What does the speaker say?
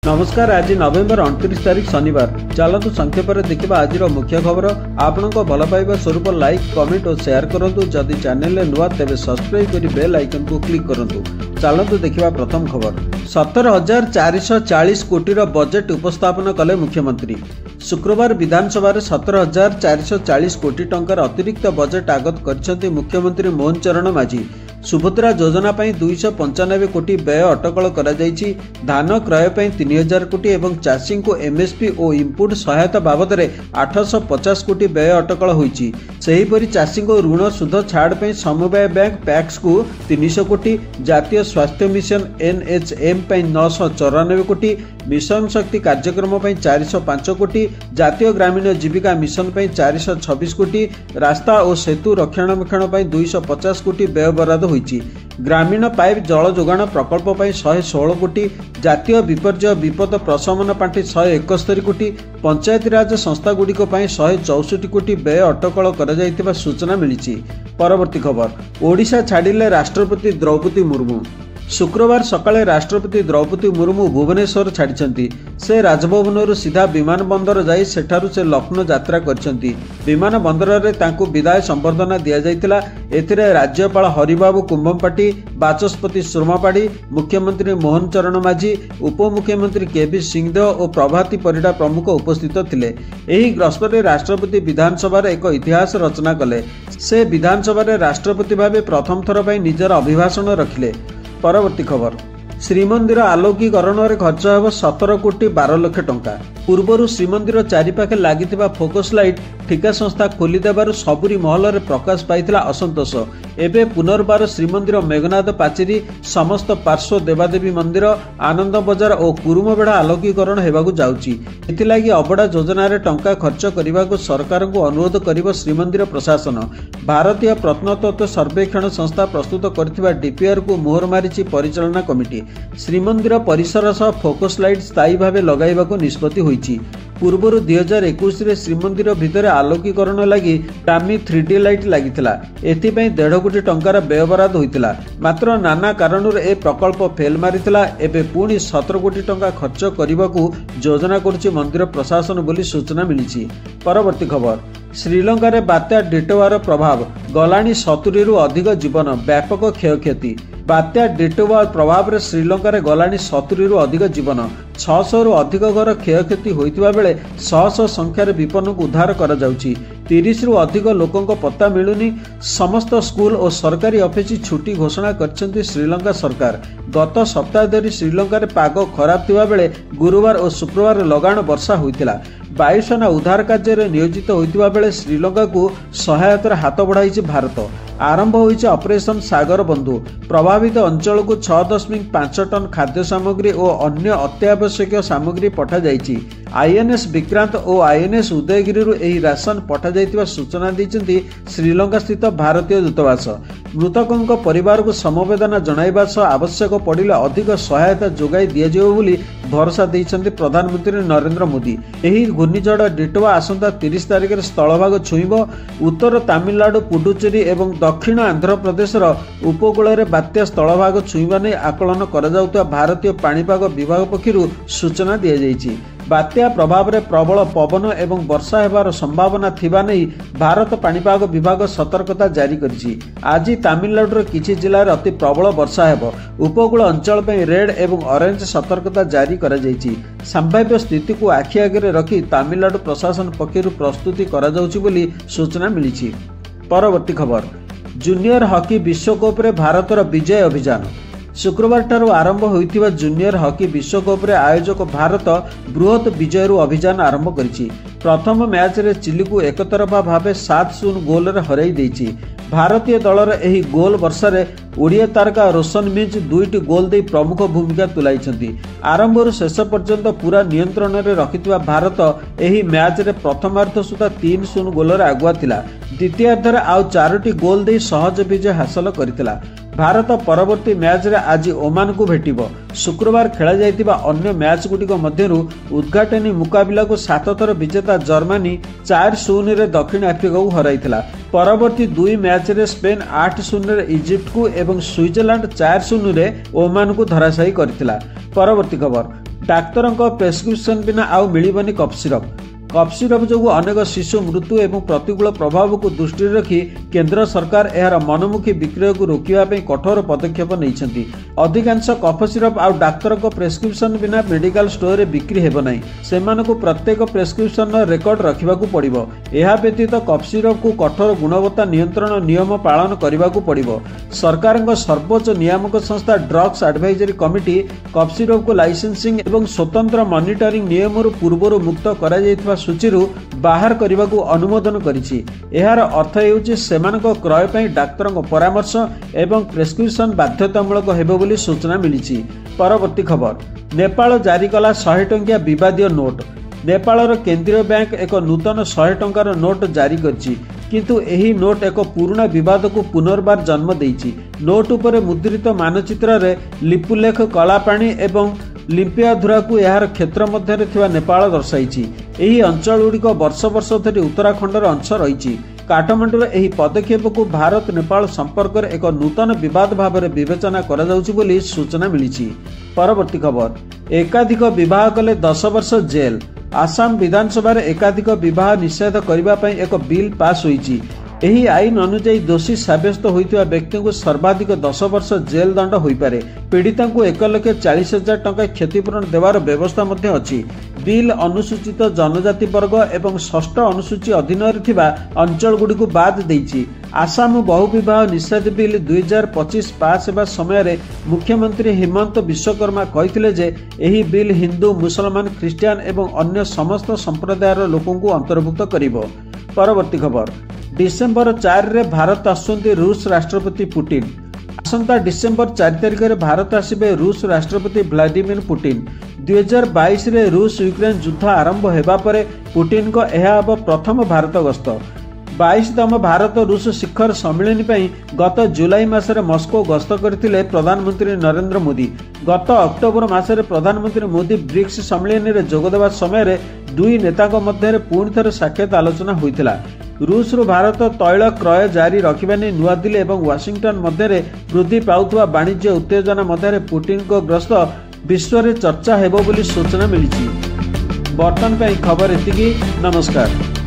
नमस्कार। आज नवेम्बर 29 तारिख शनिवार। चलतु संक्षेप देखा आज मुख्य खबर। आपण भल पाइबा स्वरूप लाइक कमेंट और शेयर करंतु। जदि चैनल नुआ तेज सब्सक्राइब कर बेल आइकन को क्लिक करंतु। चलतु देखा प्रथम खबर। 17,440 कोटीर बजेट उपस्थापन कले मुख्यमंत्री। शुक्रवार विधानसभा 17,440 कोटी टंकार अतिरिक्त बजेट आगत कर मुख्यमंत्री मोहन चरण माझी। सुभद्रा योजना 295 कोटी व्यय अटकल करा जायछि। धान क्रय 3000 कोटी एवं चाषी को एमएसपी और इनपुट सहायता बाबद 850 कोटी व्यय अटकल होइछि। सेहीपरि चाषी को ऋण सुध छाड़ समवाय बैंक पैक्स को 300 कोटी, जातीय स्वास्थ्य मिशन एनएचएम 994 कोटी, मिशन शक्ति कार्यक्रम 405 कोटी, जातीय ग्रामीण जीविका मिशन 426 कोटी, रास्ता और सेतु रक्षणाबेक्षण 250 कोटी व्यय बराद होइछि। ग्रामीण पाइप जल जोगाण प्रकल्प 116 कोटी, जातीय विपर्यय विपद प्रशमन पांठि 171 कोटी, पंचायत राज संस्था गुड़िक 164 कोटी व्यय अटकल कर सूचना मिली। परवर्ती खबर। ओडिशा छाड़िले राष्ट्रपति द्रौपदी मुर्मू। शुक्रवार सकाळे राष्ट्रपति द्रौपदी मुर्मू भुवनेश्वर छाड़ी। से राजभवन सीधा विमान बंदर जाई सेठारु से लखनऊ यात्रा करछंती। विमान बंदर रे तांकु विदाय संबर्धना दिया जायतिला। एथिरे राज्यपाल हरिबाबू कुंभमपाटी, बाचस्पति सुरमापाड़ी, मुख्यमंत्री मोहन चरण माझी, उपमुख्यमंत्री केबी सिंहदेव और प्रभाती परिडा प्रमुख उपस्थित थिले। एही गस्ତରେ राष्ट्रपति विधानसभा एक इतिहास रचना कले। से विधानसभा राष्ट्रपति भावे प्रथम थर पई निजर अभिभाषण रखिले। परवर्ती खबर। श्रीमंदिर आलोकीकरण खर्च होब 17 कोटी 12 लाख टंका। पूर्वर श्रीमंदिर चारिपाखे लगी फोकस लाइट ठिका संस्था खोलीदेवर सबुरी महल में प्रकाश पाइथिला असंतोष। एबे पुनर्बार श्रीमंदिर मेघनाथ पाचेरी, समस्त पार्श्व देवादेवी मंदिर, आनंद बजार और कुरुमबेढ़ा आलोकीकरण होगाकू जाउची। एथिलागि अबड़ा योजना रे टंका खर्च करने सरकार को अनुरोध करिबो श्रीमंदिर प्रशासन। भारतीय प्रत्नतत्व सर्वेक्षण संस्था प्रस्तुत करथिबा डीपीआर को मोहर मारिछि परिचालना कमिटी। श्रीमंदिर परिसर सह फोकस लाइट स्थायी भावे लगाइबाकू निष्पत्ति होइछि। पूर्वर 2021 श्रीमंदिर भितर आलोकीकरण लगी टामी 3D लाइट लगिथिला। एथिपई 1.5 कोटी टंकार व्यय बराद होइतिला। मात्र नाना कारणर ए प्रकल्प फेल मारिथिला। एबे पुणी 17 कोटी टंका खर्च करबाकू योजना करुछि मंदिर प्रशासन बोली सूचना मिलिछि। परवर्ती खबर। श्रीलंका रे बात्या डिटोवार प्रभाव गलानी 70 रु अधिक जीवन, व्यापक क्षयक्षति। बात्या डिटोवा प्रभाव रे श्रीलंका रे गलानी 70 रु अधिक जीवन, 600 रु अधिक घर क्षयक्षति होइतिबा बेले 100 संख्यार विपन्न को उद्धार करा जाउछि। 30 रु अधिक लोकंक पत्ता मिलुनी। समस्त स्कूल और सरकारी ऑफिस छुट्टी घोषणा करछन्ती श्रीलंका सरकार। गत सप्ताह धरी श्रीलंका रे पाग खराब थिबा बेले गुरुवार और शुक्रवार लगाण वर्षा होइतिला। वायुसेना उद्धार कार्य नियोजित होइतिबा बेले श्रीलंका को सहायतार हाथ बढ़ाइछि भारत। आरंभ होइछि ऑपरेशन सागर बंधु। प्रभावित अंचल को 6.5 टन खाद्य सामग्री और अन्य अत्यावश्यक सामग्री पठा जाइछि। आईएनएस विक्रांत और आईएनएस उदयगिरी एही राशन पठा जाइतिबा सूचना दैछन्ती श्रीलंका स्थित भारतीय दूतावास। मृतकों परिवार को समवेदना जणाइबा सह आवश्यक पड़िले अधिक सहायता जोगाई दियाजिबो बोली भरोसा दैछन्ती प्रधानमंत्री नरेंद्र मोदी। एही घूर्णिझड़ डिटोवा आसंता 30 तारिख रे स्थलभाग छुईबो। उत्तर तमिलनाडु, पुडुचेरी एवं दक्षिण आंध्र प्रदेशर उपकूल रे बात्या स्थलभाग छुईबा नै आकलन करा जाउता भारतीय पाणीपाग विभाग पक्षरु सूचना दिया जायछि। बात्या प्रभाव रे प्रबल पवन एवं वर्षा हेबार संभावना थिबा नै भारत पाणीपाग विभाग सतर्कता जारी करिछि। आज तमिलनाडुर किछि जिल्ला रे अति प्रबल वर्षा हेबो। उपकूल अंचल पे रेड एवं ऑरेंज सतर्कता जारी करा जायछि। संभाव्य स्थिति को आखि आगे रखी तमिलनाडु प्रशासन पक्षरु प्रस्तुति करा जाउछि बोली सूचना मिलिछि। परवर्ती खबर। जूनियर हॉकी विश्वकप रे भारतर विजय अभियान। शुक्रवार ठारू आरंभ होइतिबा जूनियर हॉकी विश्वकप रे आयोजक भारत बृहत विजय अभियान आरंभ करिछि। प्रथम मैच रे चिली को एकतरफा भावे 7-0 गोल रे हराई दैछि। भारतीय दलर एही गोल वर्षा रे ओडिया तारका रोशन मिंज 2टी गोल दे प्रमुख भूमिका तुलाइछन्ती। आरंभରୁ शेष पर्यंत पूरा नियंत्रण रे रखितिबा भारत एही मैच रे प्रथमार्ध सुधा 3-0 गोल रे आगुआ थिला। द्वितीयार्ध रे आउ 4टी गोल दे सहज विजय हासिल करितिला। भारत परवर्ती मैच रे आज ओमान को भेटिबो। शुक्रवार खेला जाइतिबा अन्य मैच गुडिक मध्यरु उद्घाटनी मुकाबिला को 7 थर विजेता जर्मनी 4-0 रे दक्षिण आफ्रिका को हराइथिला। परवर्ती 2 मैच रे स्पेन 8-0 रे इजिप्ट को एवं स्विट्जरलैंड 4-0 रे ओमान को धराशायी करथिला। परवर्ती खबर। डाक्तरଙ୍କ प्रेस्क्रिप्शन बिना आउ मिलिबनी कफ सिरप। कफ सिरप जो अनेक शिशु मृत्यु एवं प्रतिकूल प्रभाव को दृष्टि रखी केंद्र सरकार यार मनमुखी विक्रय को रोकने कठोर पदक्षेप नहीं। अधिकांश कफ सिरप आउ डाक्तर प्रेस्क्रिप्शन बिना मेडिकल स्टोर में बिक्री हेब नहीं। सेमान को प्रत्येक प्रेस्क्रिप्शन रेकर्ड रखा पड़ो। यह व्यतीत कफ सिरप को कठोर गुणवत्ता नियंत्रण नियम पालन करने को पड़ो। सरकार सर्वोच्च नियामक संस्था drugs advisory committee cough syrup को लाइसेंसिंग एवं स्वतंत्र मॉनिटरिंग नियम पूर्व मुक्त कर सूची बाहर करने को अनुमोदन करिछि। एहार अर्थ हेउछि सेमानक क्रय पई डाक्तर परामर्श एवं प्रेस्क्रिप्शन बाध्यतामूलक हेबो बोली सूचना मिलिछि। परवर्ती खबर, नेपाल जारी कला 100 टंकिया विवादीय नोट। नेपालर केंद्रीय बैंक एक नूतन 100 टंकार नोट जारी करछि, किंतु एही नोट एक पुराना विवाद को पुनर्बार जन्म देइछि। नोट उपरे मुद्रित मानचित्र रे लिपुलेख कलापाणी एवं लिम्पियाधुरा को यार क्षेत्र मध्य थिबा नेपाल दर्शाइछि। एही अंचल गुड़िक वर्ष वर्ष धरी उत्तराखंडर अंश रही। काठमांडूर एही पदक्षेप को भारत नेपाल संपर्क में एक नूतन विवाद भाव में विवेचना करा जाउछि बोली सूचना मिली। परवर्ती खबर, एकाधिक विवाह कले 10 वर्ष जेल। आसाम विधानसभा एकाधिक विवाह निषेध करने एक बिल पास होइछि। एही आईन अनुଯାयी दोषी साब्यस्त होइतिबा व्यक्ति को सर्वाधिक 10 वर्ष जेल दंड होइपारे। पीड़िता को 1,40,000 टंका क्षतिपूरण देवार व्यवस्था मध्य अछि। बिल अनुसूचित जनजाति वर्ग एवं 6ठ अनुसूची अधीन अंचल गुड़ी बाद देइछि। आसाम बहुविवाह निषेध बिल 2025 पास हेबा समय मुख्यमंत्री हेमंत विश्वकर्मा कहिथिले जे एही बिल हिंदू, मुसलमान, ख्रिस्टियान एवं अन्य समस्त संप्रदायर लोकों को अंतर्भुक्त करिवो। परवर्ती खबर, डिसेम्बर 4 रे भारत आसुंती रूस राष्ट्रपति पुटिन। आसंता डिसेम्बर 4 तारिख रे भारत आसिबे रूस राष्ट्रपति व्लादिमीर पुटिन। 2022 रे रूस यूक्रेन युद्ध आरंभ हेबा परे पुटिन को यह अब प्रथम भारत गस्त। 22तम भारत रूस शिखर सम्मेलन पई गत जुलाई मासरे मस्को गस्त करथिले प्रधानमंत्री नरेंद्र मोदी। गत अक्टोबर मासरे प्रधानमंत्री मोदी ब्रिक्स सम्मेलन रे जोगदेवा समय दुई नेताक मध्य पुणी थरे साक्षात आलोचना होइथिला। रूस रु भारत तैल क्रय जारी रखिबा नै नुआदिल्ली एवं वाशिंगटन मध्य वृद्धि पाउथुवा वाणिज्य उत्तेजना मध्य पुटिन को ग्रस्त विश्व रे चर्चा हेबो बोली सूचना मिली। बर्तमान खबर एतिकी। नमस्कार।